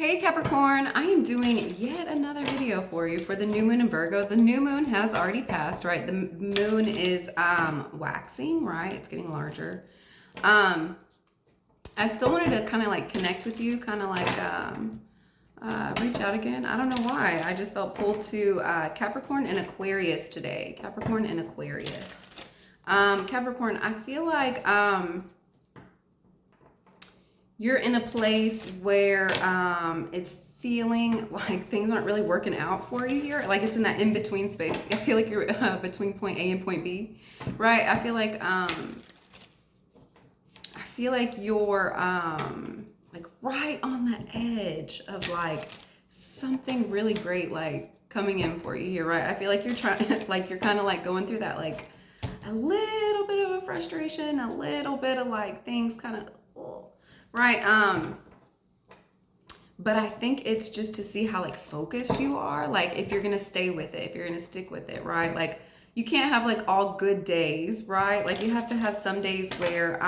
Hey Capricorn, I am doing yet another video for you for the new moon in Virgo. The new moon has already passed, right? The moon is waxing, right? It's getting larger. I still wanted to kind of like connect with you, kind of like reach out again. I don't know why. I just felt pulled to Capricorn and Aquarius today. Capricorn and Aquarius. Capricorn, I feel like you're in a place where it's feeling like things aren't really working out for you here. Like it's in that in-between space. I feel like you're between point A and point B, right? I feel like you're like right on the edge of like something really great like coming in for you here, right? I feel like you're trying, like you're kind of like going through that like a little bit of a frustration, a little bit of like things kind of. Right, but I think it's just to see how like focused you are, like if you're gonna stay with it, if you're gonna stick with it, right? Like you can't have like all good days, right? Like you have to have some days where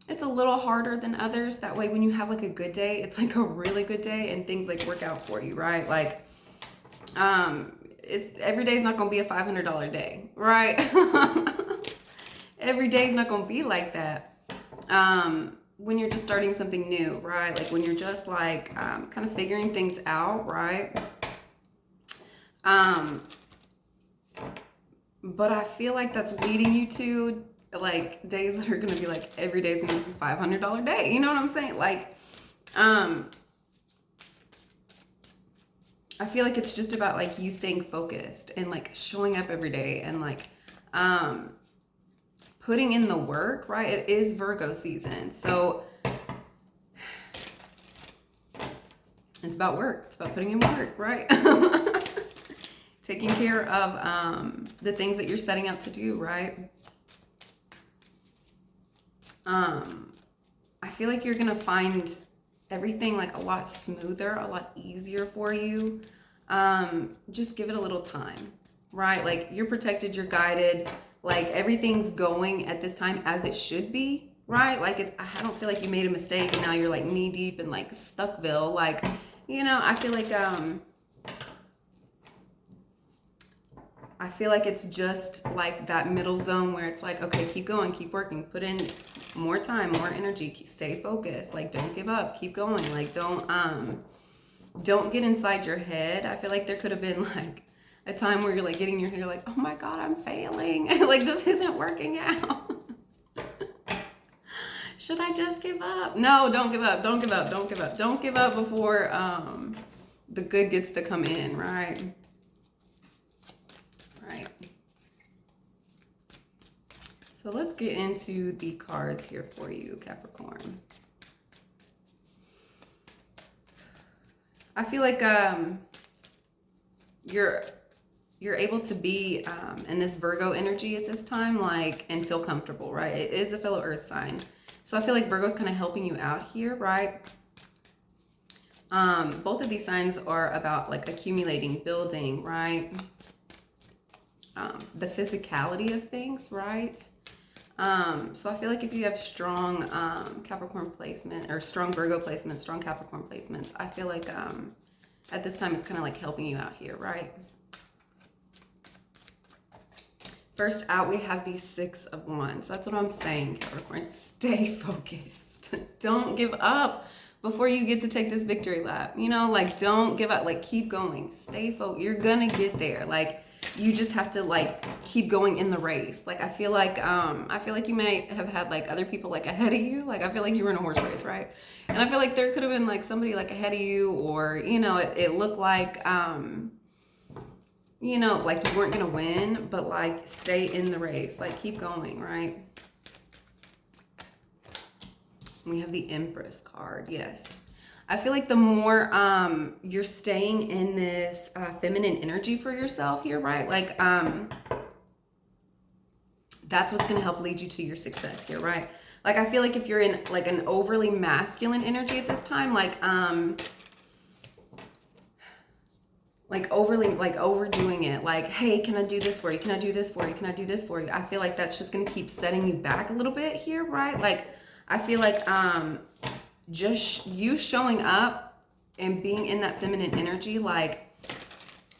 it's a little harder than others. That way when you have like a good day, it's like a really good day and things like work out for you, right? Like it's every day is not gonna be a $500 day, right? Every day is not gonna be like that. When you're just starting something new, right? Like when you're just like kind of figuring things out, right? But I feel like that's leading you to like days that are gonna be like every day is gonna be a $500 day. You know what I'm saying? Like, I feel like it's just about like you staying focused and like showing up every day and like putting in the work, right? It is Virgo season. So it's about work. It's about putting in work, right? Taking care of the things that you're setting out to do, right? I feel like you're going to find everything like a lot smoother, a lot easier for you. Just give it a little time, right? Like you're protected, you're guided. Like everything's going at this time as it should be, right? Like I don't feel like you made a mistake and now you're like knee deep in like Stuckville. Like, you know, I feel like it's just like that middle zone where it's like, okay, keep going, keep working, put in more time, more energy, stay focused. Like don't give up, keep going. Like don't get inside your head. I feel like there could have been like a time where you're like getting your head, you're like, oh my God, I'm failing. Like this isn't working out. Should I just give up? No, don't give up. Don't give up. Don't give up. Don't give up before the good gets to come in, right? Right. So let's get into the cards here for you, Capricorn. I feel like you're able to be in this Virgo energy at this time, like, and feel comfortable, right? It is a fellow earth sign. So I feel like Virgo's kind of helping you out here, right? Both of these signs are about like accumulating, building, right? The physicality of things, right? So I feel like if you have strong Capricorn placement or strong Virgo placement, strong Capricorn placements, I feel like at this time it's kind of like helping you out here, right? First out, we have the Six of Wands. That's what I'm saying, Capricorn. Stay focused. Don't give up before you get to take this victory lap. You know, like don't give up. Like keep going. Stay focused. You're gonna get there. Like you just have to like keep going in the race. Like I feel like you may have had like other people like ahead of you. Like I feel like you were in a horse race, right? And I feel like there could have been like somebody like ahead of you, or you know, it looked like you know, like you weren't gonna win, but like stay in the race, like keep going, right? We have the Empress card. Yes, I feel like the more you're staying in this feminine energy for yourself here, right? Like that's what's gonna help lead you to your success here, right? Like I feel like if you're in like an overly masculine energy at this time, like overly, like overdoing it, like, hey, can I do this for you? Can I do this for you? Can I do this for you? I feel like that's just gonna keep setting you back a little bit here, right? Like, I feel like just you showing up and being in that feminine energy, like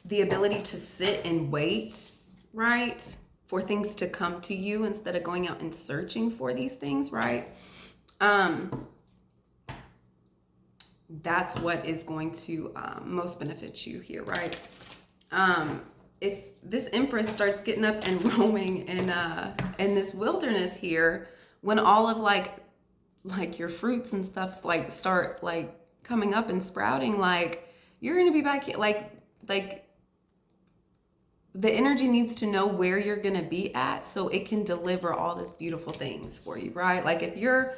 the ability to sit and wait, right? For things to come to you instead of going out and searching for these things, right? That's what is going to most benefit you here, right? If this Empress starts getting up and roaming in this wilderness here, when all of like your fruits and stuffs like start like coming up and sprouting, like you're gonna be back here, like the energy needs to know where you're gonna be at so it can deliver all this beautiful things for you, right? Like if you're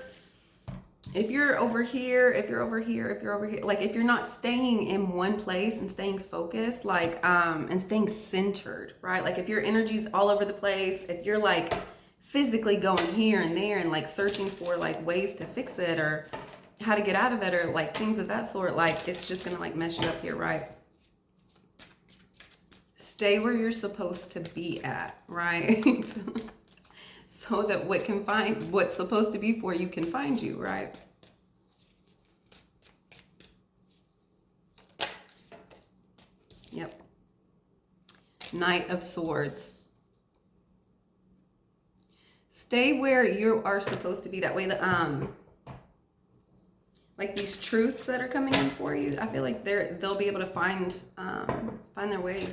over here, if you're over here, like if you're not staying in one place and staying focused, like and staying centered, right? Like if your energy's all over the place, if you're like physically going here and there and like searching for like ways to fix it or how to get out of it or like things of that sort, like it's just gonna like mess you up here, right? Stay where you're supposed to be at, right? So that what's supposed to be for you can find you, right? Yep. Knight of Swords. Stay where you are supposed to be. That way that like these truths that are coming in for you, I feel like they'll be able to find their way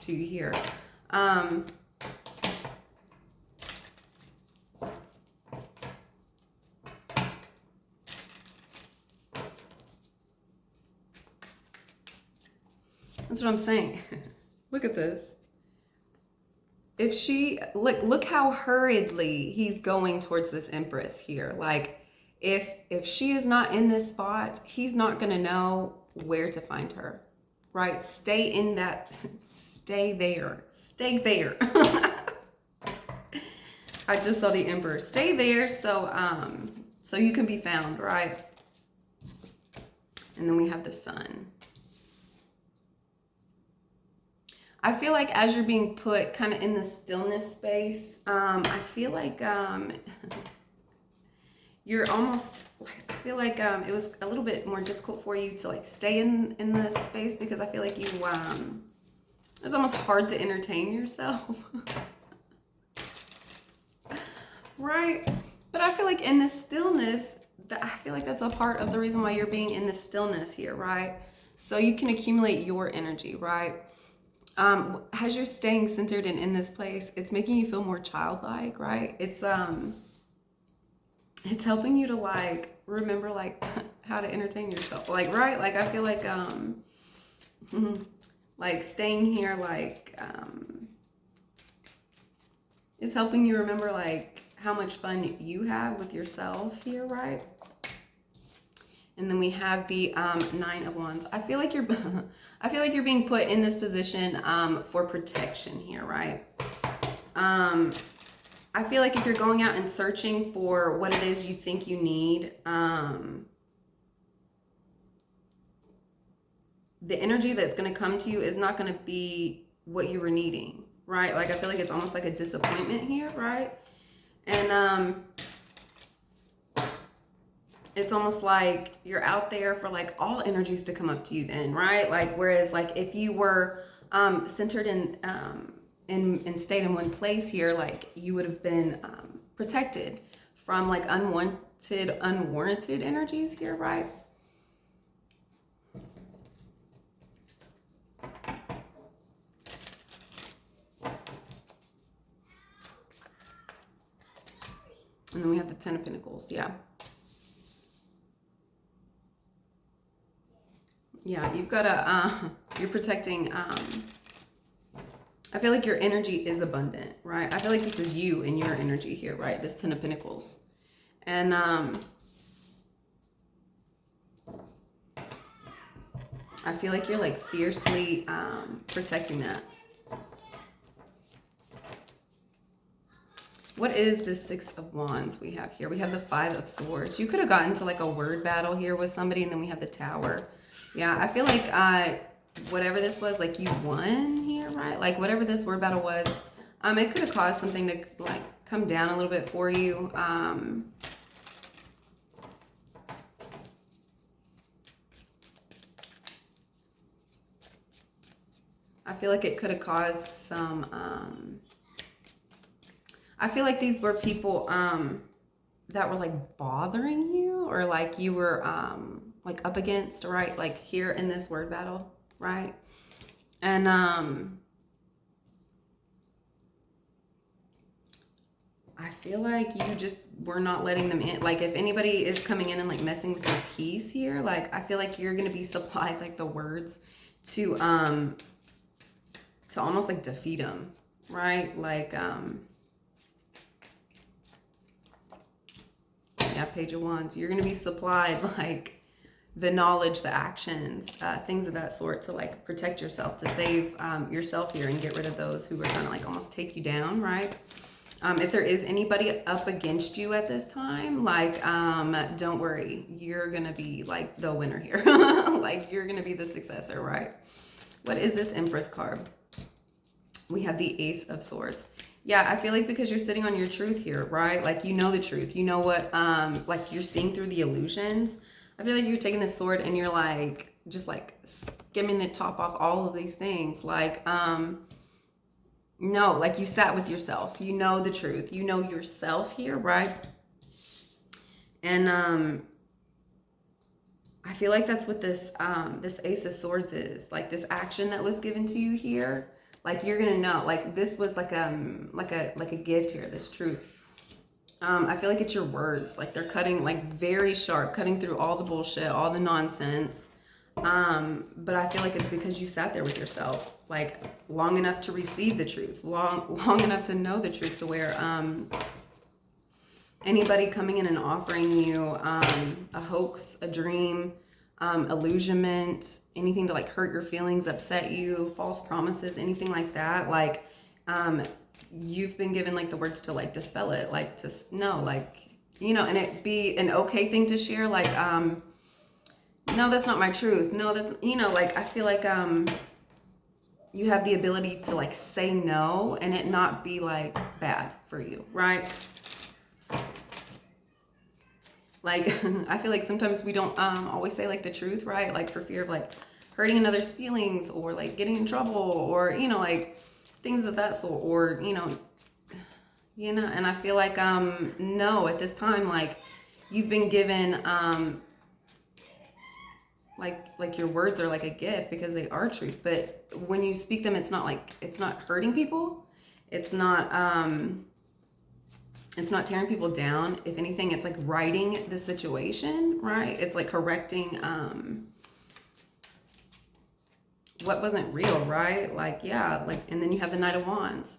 to you here. That's what I'm saying. Look at this. If she, look how hurriedly he's going towards this Empress here. Like, if she is not in this spot, he's not going to know where to find her, right? Stay in that, stay there. Stay there. I just saw the Emperor. Stay there so you can be found, right? And then we have the Sun. I feel like as you're being put kind of in the stillness space, I feel like you're almost, I feel like it was a little bit more difficult for you to like stay in this space because I feel like it was almost hard to entertain yourself. Right? But I feel like in this stillness, I feel like that's a part of the reason why you're being in this stillness here, right? So you can accumulate your energy, right? As you're staying centered and in this place, it's making you feel more childlike, right? It's helping you to like remember like how to entertain yourself, like, right? Like I feel like like staying here like is helping you remember like how much fun you have with yourself here, right? And then we have the Nine of Wands. I feel like you're being put in this position for protection here, right? I feel like if you're going out and searching for what it is you think you need, the energy that's going to come to you is not going to be what you were needing, right? Like I feel like it's almost like a disappointment here, right? And it's almost like you're out there for like all energies to come up to you then, right? Like whereas like if you were centered in stayed in one place here, like you would have been protected from like unwarranted energies here, right? And then we have the Ten of Pentacles, yeah. Yeah, you've got to, you're protecting, I feel like your energy is abundant, right? I feel like this is you and your energy here, right? This Ten of Pentacles. And I feel like you're like fiercely protecting that. What is the Six of Wands we have here? We have the Five of Swords. You could have gotten to like a word battle here with somebody, and then we have the Tower. Yeah, I feel like whatever this was, like you won here, right? Like whatever this word battle was, it could have caused something to like come down a little bit for you. I feel like it could have caused some, I feel like these were people that were like bothering you, or like you were like up against, right? Like here in this word battle, right? And I feel like you just were not letting them in. Like if anybody is coming in and like messing with your peace here, like I feel like you're gonna be supplied like the words to almost like defeat them, right? Like yeah, Page of Wands. You're gonna be supplied like the knowledge, the actions, things of that sort to like protect yourself, to save yourself here and get rid of those who are trying to like almost take you down, right? If there is anybody up against you at this time, like, don't worry, you're gonna be like the winner here. Like you're gonna be the successor, right? What is this Empress card? We have the Ace of Swords. Yeah, I feel like because you're sitting on your truth here, right? Like you know the truth. You know what, like you're seeing through the illusions. I feel like you're taking this sword and you're like, just like skimming the top off all of these things. Like, no, like you sat with yourself. You know the truth. You know yourself here, right? And I feel like that's what this this Ace of Swords is. Like this action that was given to you here. Like you're gonna know. Like this was like a gift here. This truth. I feel like it's your words. Like they're cutting like very sharp, cutting through all the bullshit, all the nonsense. But I feel like it's because you sat there with yourself, like long enough to receive the truth, long enough to know the truth, to where anybody coming in and offering you a hoax, a dream, illusionment, anything to like hurt your feelings, upset you, false promises, anything like that, like you've been given like the words to like dispel it, like to know, like, you know, and it be an okay thing to share, like no, that's not my truth. No, that's, you know, like, I feel like you have the ability to like say no and it not be like bad for you, right? Like, I feel like sometimes we don't always say like the truth, right? Like for fear of like hurting another's feelings or like getting in trouble or, you know, like things of that sort, or, you know, and I feel like, no, at this time, like you've been given, like your words are like a gift because they are truth, but when you speak them, it's not like, it's not hurting people. It's not tearing people down. If anything, it's like righting the situation, right? It's like correcting what wasn't real, right? Like, yeah, like, and then you have the Knight of Wands.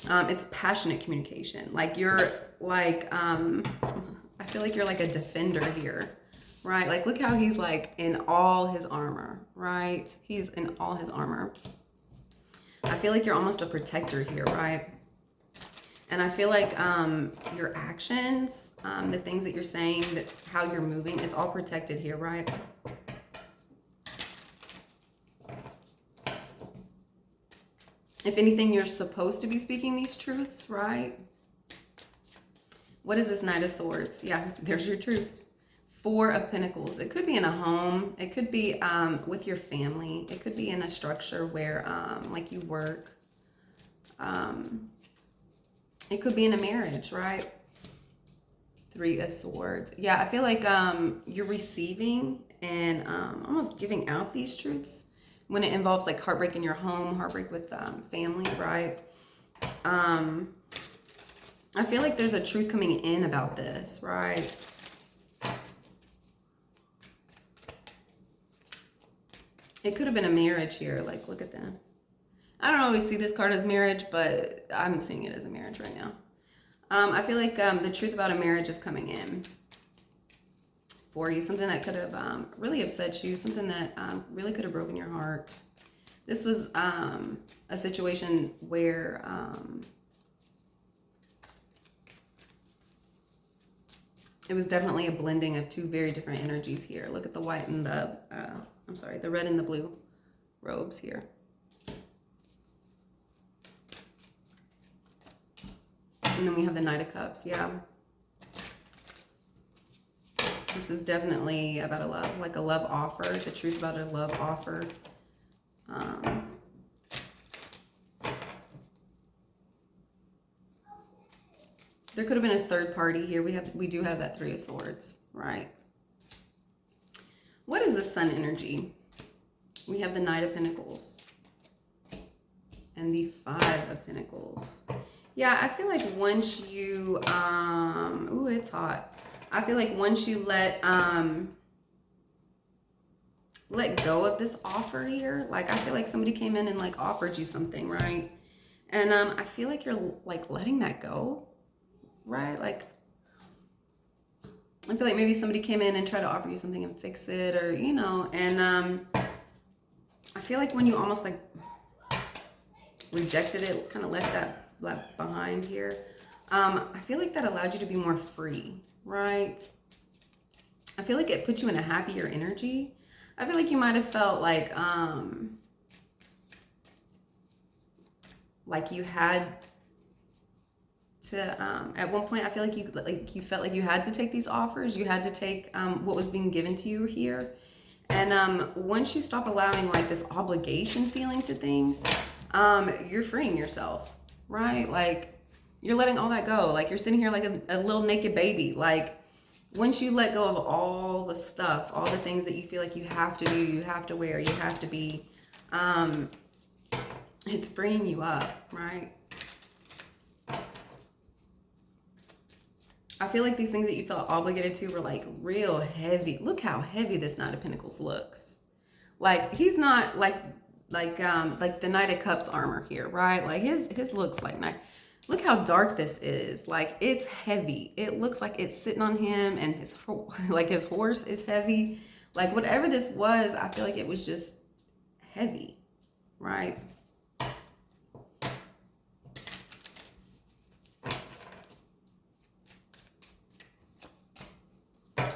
It's passionate communication. Like you're like, I feel like you're like a defender here, right? Like, look how he's like in all his armor, right? He's in all his armor. I feel like you're almost a protector here, right? And I feel like your actions, the things that you're saying, that how you're moving, it's all protected here, right? If anything, you're supposed to be speaking these truths, right? What is this Knight of Swords? Yeah, there's your truths. Four of Pentacles. It could be in a home. It could be with your family. It could be in a structure where like you work. It could be in a marriage, right? Three of Swords. Yeah, I feel like you're receiving and almost giving out these truths when it involves like heartbreak in your home, heartbreak with family, right? I feel like there's a truth coming in about this, right? It could have been a marriage here. Like, look at that. I don't always see this card as marriage, but I'm seeing it as a marriage right now. I feel like the truth about a marriage is coming in for you. Something that could have really upset you. Something that really could have broken your heart. This was a situation where it was definitely a blending of two very different energies here. Look at the white and the, I'm sorry, the red and the blue robes here. And then we have the Knight of Cups, yeah. This is definitely about a love, like a love offer, the truth about a love offer. There could have been a third party here. We do have that Three of Swords, right? What is the Sun energy? We have the Knight of Pentacles and the Five of Pentacles. Yeah, I feel like once you, ooh, it's hot. I feel like once you let go of this offer here, like I feel like somebody came in and like offered you something, right? And I feel like you're like letting that go, right? Like I feel like maybe somebody came in and tried to offer you something and fix it, or you know, and I feel like when you almost like rejected it, kind of left that behind here, I feel like that allowed you to be more free, right? I feel like it put you in a happier energy. I feel like you might have felt like you had to at one point I feel like you felt like you had to take these offers, you had to take what was being given to you here. And once you stop allowing like this obligation feeling to things, you're freeing yourself, right? Like you're letting all that go. Like you're sitting here like a little naked baby. Like once you let go of all the stuff, all the things that you feel like you have to do, you have to wear, you have to be, it's freeing you up, right? I feel like these things that you felt obligated to were like real heavy. Look how heavy this Knight of Pentacles looks. Like he's not like the Knight of Cups armor here, right? Like his looks like nice. Look how dark this is. Like it's heavy. It looks like it's sitting on him, and his horse is heavy. Like whatever this was, I feel like it was just heavy, right?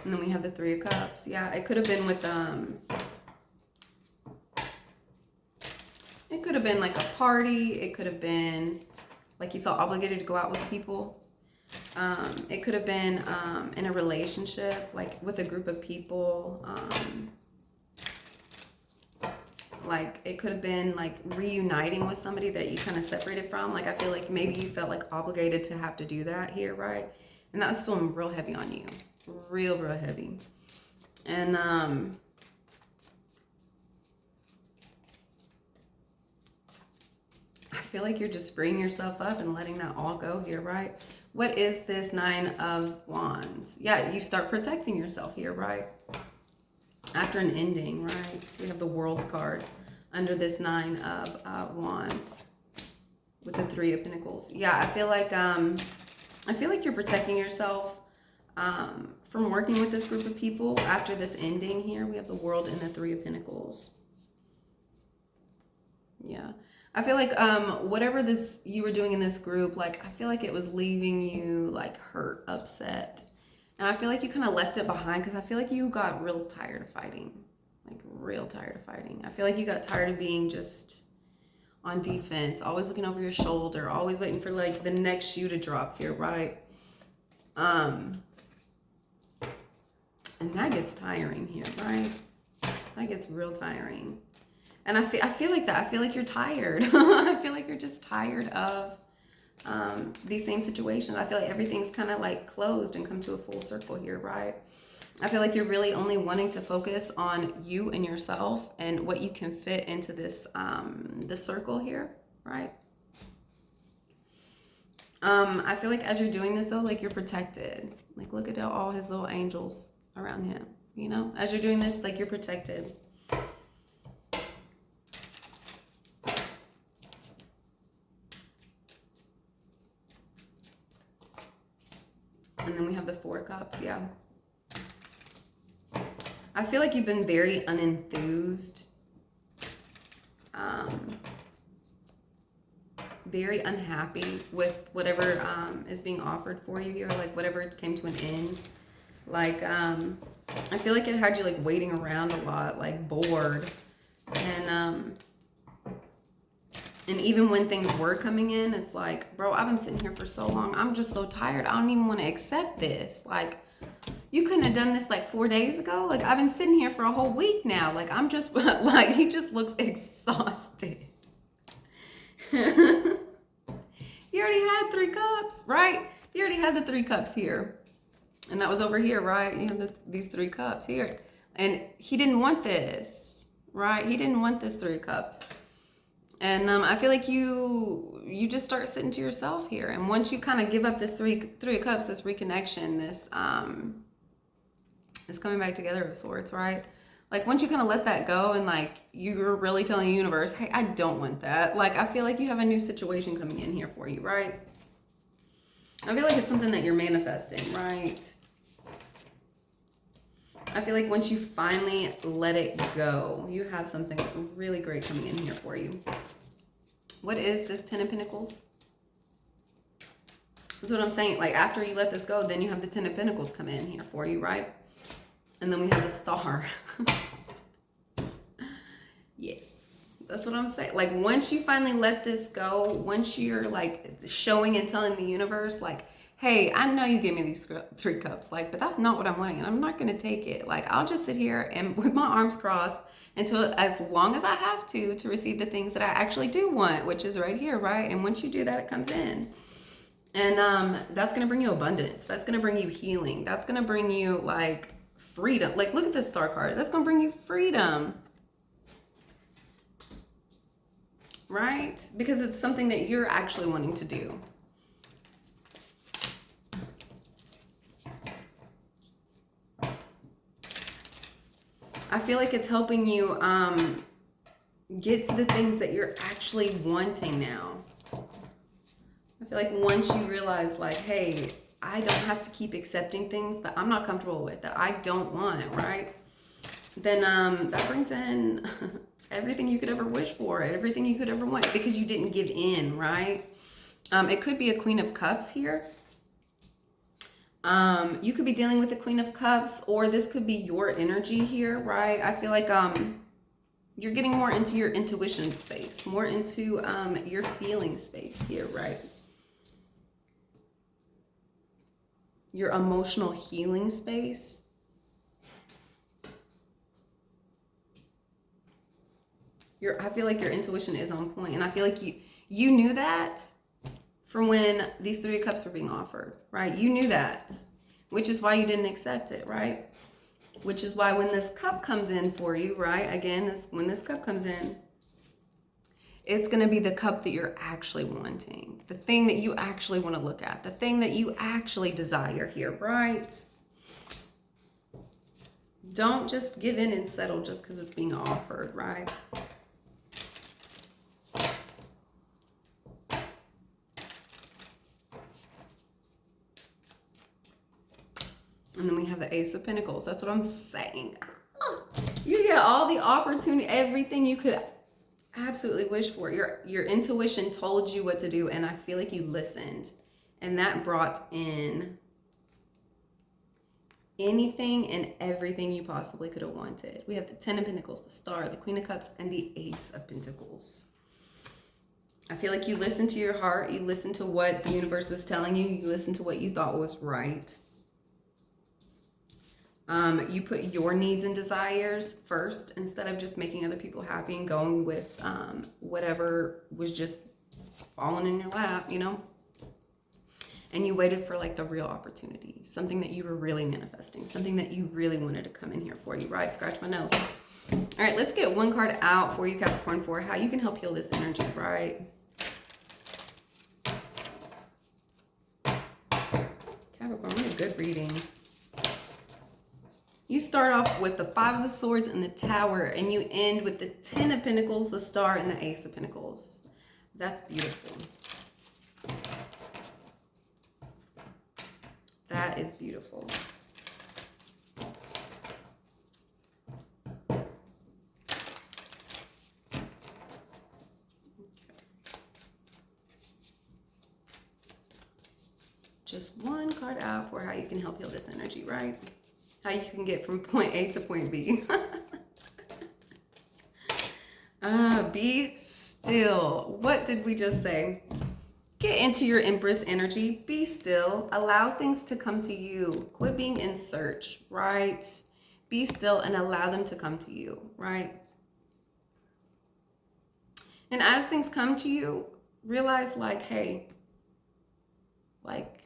And then we have the Three of Cups. Yeah, it could have been with it could have been like a party. It could have been like you felt obligated to go out with people. It could have been in a relationship, like with a group of people. Like it could have been like reuniting with somebody that you kind of separated from. Like I feel like maybe you felt like obligated to have to do that here, right? And that was feeling real heavy on you. Real heavy. And I feel like you're just freeing yourself up and letting that all go here, right? What is this Nine of Wands? Yeah, you start protecting yourself here, right? After an ending, right? We have the World card under this Nine of Wands with the Three of Pentacles. Yeah, I feel like you're protecting yourself from working with this group of people after this ending here. We have the World and the Three of Pentacles. Yeah. I feel like whatever you were doing in this group, like I feel like it was leaving you like hurt, upset. And I feel like you kind of left it behind because I feel like you got real tired of fighting. Like real tired of fighting. I feel like you got tired of being just on defense, always looking over your shoulder, always waiting for like the next shoe to drop here, right? And that gets tiring here, right? That gets real tiring. And I feel like that. I feel like you're tired. I feel like you're just tired of these same situations. I feel like everything's kind of like closed and come to a full circle here, right? I feel like you're really only wanting to focus on you and yourself and what you can fit into this circle here, right? I feel like as you're doing this though, like you're protected. Like look at all his little angels around him, you know? As you're doing this, like you're protected. And then we have the Four of Cups, yeah. I feel like you've been very unenthused. Very unhappy with whatever is being offered for you here, like whatever came to an end. Like, I feel like it had you like waiting around a lot, like bored. And even when things were coming in, it's like, bro, I've been sitting here for so long. I'm just so tired. I don't even want to accept this. Like, you couldn't have done this like 4 days ago. Like, I've been sitting here for a whole week now. Like, I'm just, like, he just looks exhausted. He already had 3 cups, right? You already had the 3 cups here. And that was over here, right? You have these 3 cups here. And he didn't want this, right? He didn't want this 3 cups. And I feel like you just start sitting to yourself here. And once you kind of give up this three of cups, this reconnection, this coming back together of sorts, right? Like once you kind of let that go and like you're really telling the universe, hey, I don't want that. Like I feel like you have a new situation coming in here for you, right? I feel like it's something that you're manifesting, right? I feel like once you finally let it go, you have something really great coming in here for you. What is this 10 of Pentacles? That's what I'm saying. Like after you let this go, then you have the 10 of Pentacles come in here for you, right? And then we have the Star. Yes, that's what I'm saying. Like once you finally let this go, once you're like showing and telling the universe, like, hey, I know you gave me these 3 cups, like, but that's not what I'm wanting, and I'm not going to take it. Like, I'll just sit here and with my arms crossed until as long as I have to receive the things that I actually do want, which is right here, right? And once you do that, it comes in. And that's going to bring you abundance. That's going to bring you healing. That's going to bring you like freedom. Like, look at this Star card. That's going to bring you freedom. Right? Because it's something that you're actually wanting to do. I feel like it's helping you get to the things that you're actually wanting now. I feel like once you realize like, hey, I don't have to keep accepting things that I'm not comfortable with, that I don't want, right? Then that brings in everything you could ever wish for, everything you could ever want, because you didn't give in, right? It could be a Queen of Cups here. You could be dealing with the Queen of Cups, or this could be your energy here, right? I feel like you're getting more into your intuition space, more into your feeling space here, right? Your emotional healing space. I feel like your intuition is on point, and I feel like you knew that from when these 3 of Cups were being offered, right? You knew that, which is why you didn't accept it, right? Which is why when this cup comes in for you, right? Again, when this cup comes in, it's going to be the cup that you're actually wanting, the thing that you actually want to look at, the thing that you actually desire here, right? Don't just give in and settle just because it's being offered, right? And then we have the Ace of Pentacles. That's what I'm saying. You get all the opportunity, everything you could absolutely wish for. Your intuition told you what to do, and I feel like you listened. And that brought in anything and everything you possibly could have wanted. We have the 10 of Pentacles, the Star, the Queen of Cups, and the Ace of Pentacles. I feel like you listened to your heart. You listened to what the universe was telling you. You listened to what you thought was right. You put your needs and desires first instead of just making other people happy and going with whatever was just falling in your lap, you know? And you waited for like the real opportunity, something that you were really manifesting, something that you really wanted to come in here for you, right? Scratch my nose. All right, let's get one card out for you, Capricorn, for how you can help heal this energy, right? Capricorn, what a good reading. You start off with the 5 of Swords and the Tower, and you end with the 10 of Pentacles, the Star, and the Ace of Pentacles. That's beautiful. That is beautiful. Okay. Just one card out for how you can help heal this energy, right? How you can get from point A to point B. Be still. What did we just say? Get into your Empress energy. Be still. Allow things to come to you. Quit being in search, right? Be still and allow them to come to you, right? And as things come to you, realize like, hey, like,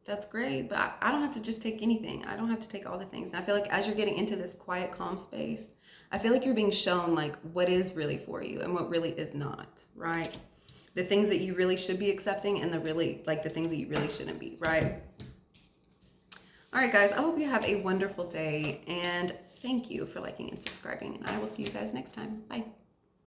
That's great, but I don't have to just take anything. I don't have to take all the things. And I feel like as you're getting into this quiet, calm space, I feel like you're being shown like what is really for you and what really is not, right? The things that you really should be accepting and the really, like the things that you really shouldn't be, right? All right, guys, I hope you have a wonderful day, and thank you for liking and subscribing, and I will see you guys next time. Bye.